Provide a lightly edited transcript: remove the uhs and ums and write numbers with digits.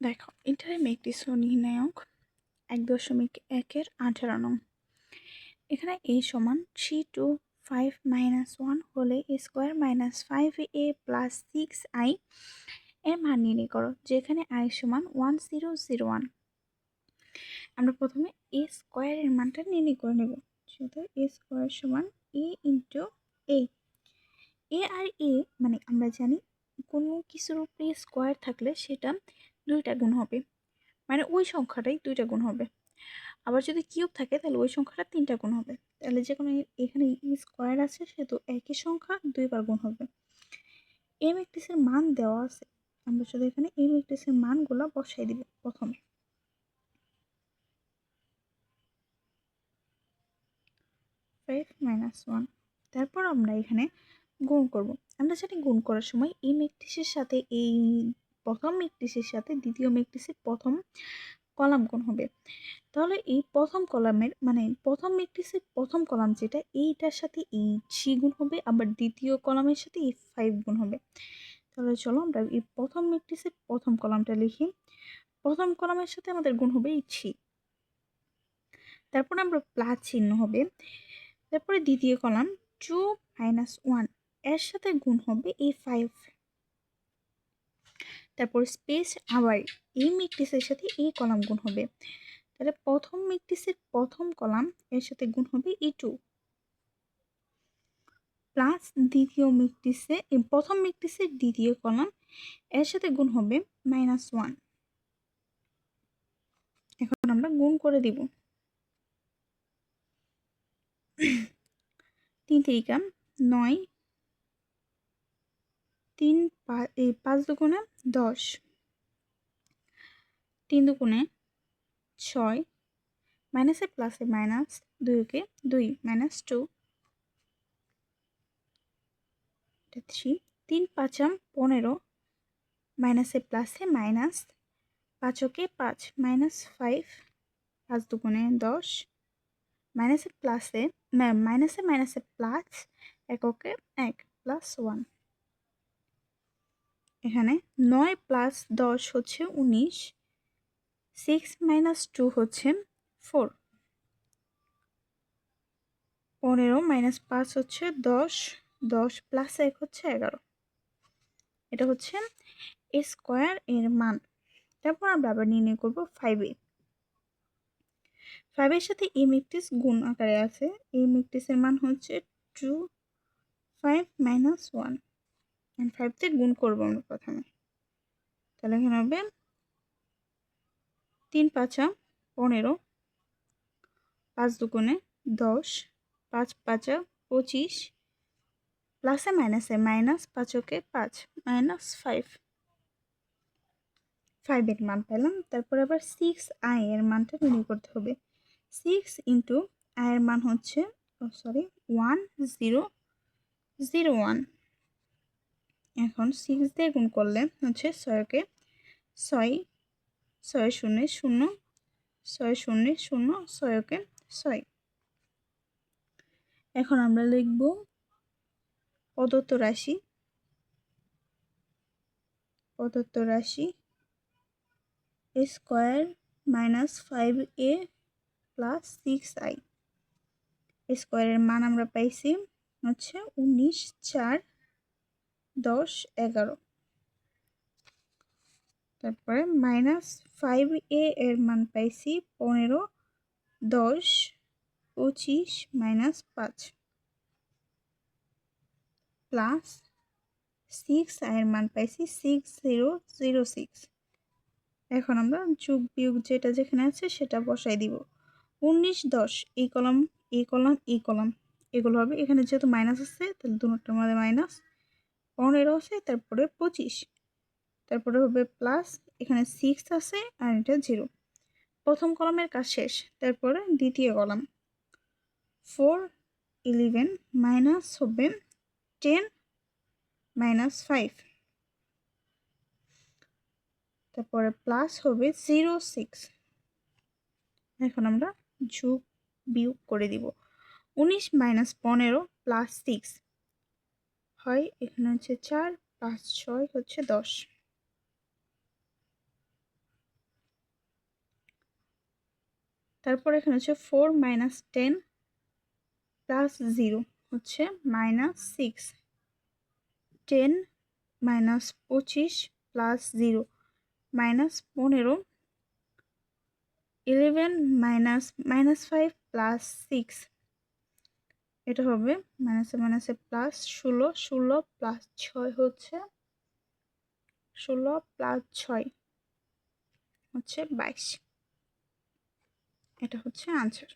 দেখো, এটার ম্যাট্রিক্স নির্ণায়ক 1.1-18 নং। এখানে a সমান 3 - 5 - 1 হলে a square minus 5a plus 6i এর মান নির্ণয় করো, যেখানে i সমান 1001। আমরা প্রথমে a স্কোয়ারের মানটা নির্ণয় করে নেব। সেটা a স্কোয়ার সমান a ইন্টু a। এ আর এ মানে আমরা জানি কোনো কিছুর উপরে স্কোয়ার থাকলে সেটা 2টা গুণ হবে, মানে ওই সংখ্যাটাই 2টা গুণ হবে। আবার যদি কিউব থাকে তাহলে ওই সংখ্যাটা 3টা গুণ হবে। তাহলে যে কোনো এখানে স্কোয়ার আছে সেহেতু একই সংখ্যা 2বার গুণ হবে। এ ম্যাট্রিক্সের মান দেওয়া আছে, আমরা শুধু এখানে এই ম্যাট্রিক্সের মানগুলো বসাই দিব প্রথমে। 5 - 1, তারপর আমরা এখানে গুণ করব। আমরা জানি গুণ করার সময় এই ম্যাট্রিক্সের সাথে এই প্রথম ম্যাট্রিক্সের সাথে দ্বিতীয় ম্যাট্রিক্সের প্রথম কলাম গুণ হবে। তাহলে এই প্রথম কলামের মানে প্রথম ম্যাট্রিক্সের প্রথম কলাম যেটা, এইটার সাথে এই 3 গুণ হবে, আবার দ্বিতীয় কলামের সাথে এই 5 গুণ হবে। তাহলে চলো আমরা এই প্রথম ম্যাট্রিক্সের প্রথম কলামটা লিখি। প্রথম কলামের সাথে আমাদের গুণ হবে এই 3, তারপরে আমরা প্লাস চিহ্ন হবে। তারপরে দ্বিতীয় কলাম 2 - 1 এর সাথে গুণ হবে এই 5। তারপর স্পেস আবার এই ম্যাট্রিক্সের সাথে এই কলাম গুণ হবে। তাহলে প্রথম ম্যাট্রিক্সের প্রথম কলাম এর সাথে গুণ হবে এই 2 প্লাস দ্বিতীয় ম্যাট্রিক্সে প্রথম ম্যাট্রিক্সের দ্বিতীয় কলাম এর সাথে গুণ হবে -1। এখন আমরা গুণ করে দিব। 3 3 9, 3 5 দুগুণে 10, 3 দুগুণে 6, মাইনাসে প্লাসে মাইনাস, 2 কে 2 -2, 3 3 5 15, মাইনাসে প্লাসে মাইনাস, 5 কে 5 -5, 5 দুগুণে 10, মাইনাসে প্লাসে মাইনাসে মাইনাসে প্লাস, এককে 1 +1। এখানে 9 + 10 হচ্ছে 19, 6 - 2 হচ্ছে 4, 15 - 5 হচ্ছে 10, 10 + 1 হচ্ছে 11। এটা হচ্ছে এ স্কোয়ার এর মান। তারপর আমরা আবার নির্ণয় করব 5a। 5 এর সাথে এই ম্যাট্রিক্স গুণ আকারে আছে। এই ম্যাট্রিক্সের মান হচ্ছে 2 5 - 1, 5 তে গুণ করবো আমরা প্রথমে। তাহলে এখানে হবে 3 5 15, 5 দুগুণে 10, 5 5 25, প্লাসে মাইনাসে মাইনাস, 5 কে 5 -5, 5 এর মান পেলাম। তারপর আবার 6i এর মানটা নির্ণয় করতে হবে। 6 ইন্টু i এর মান হচ্ছে 1001। এখন 6 দিয়ে গুণ করলে হচ্ছে 6 কে 6, 6 0 0, 6 0 0, 6 কে 6। এখন আমরা লিখব প্রদত্ত রাশি a square minus 5a plus 6i। স্কোয়ারের মান আমরা পাইছি হচ্ছে 19, 4, 10, 11। তারপরে -5a এর মান পাইছি 15, 10, 25 -5 প্লাস 6i এর মান পাইছি 6006। এখন আমরা যোগ বিয়োগ যেটা যেখানে আছে সেটা বসাই দিব। 19 10 এই কলাম এই কলাম এই কলাম এগুলো হবে। এখানে যেহেতু মাইনাস আছে তাহলে দুটোর মধ্যে মাইনাস, 15 আছে, তারপরে 25, তারপরে হবে প্লাস, এখানে 6 আছে আর এটা 0। প্রথম কলামের কাজ শেষ। তারপরে দ্বিতীয় কলাম 4 11 মাইনাস হবে 10 -5, তারপরে প্লাস হবে 06। এখন আমরা যোগ বিয়োগ করে দিব। 19 - 15 প্লাস 6 হয়, এখানে হচ্ছে 4, 5 6 হচ্ছে 10। তারপর এখানে হচ্ছে 4 মাইনাস 10 প্লাস 0 হচ্ছে -6, 10 মাইনাস 25 প্লাস 0 -15, 11 -5 প্লাস 6, এটা হবে মাইনাসে মাইনাসে প্লাস 16, 16 প্লাস 6 হচ্ছে 16 প্লাস 6 হচ্ছে 22, এটা হচ্ছে আনসার।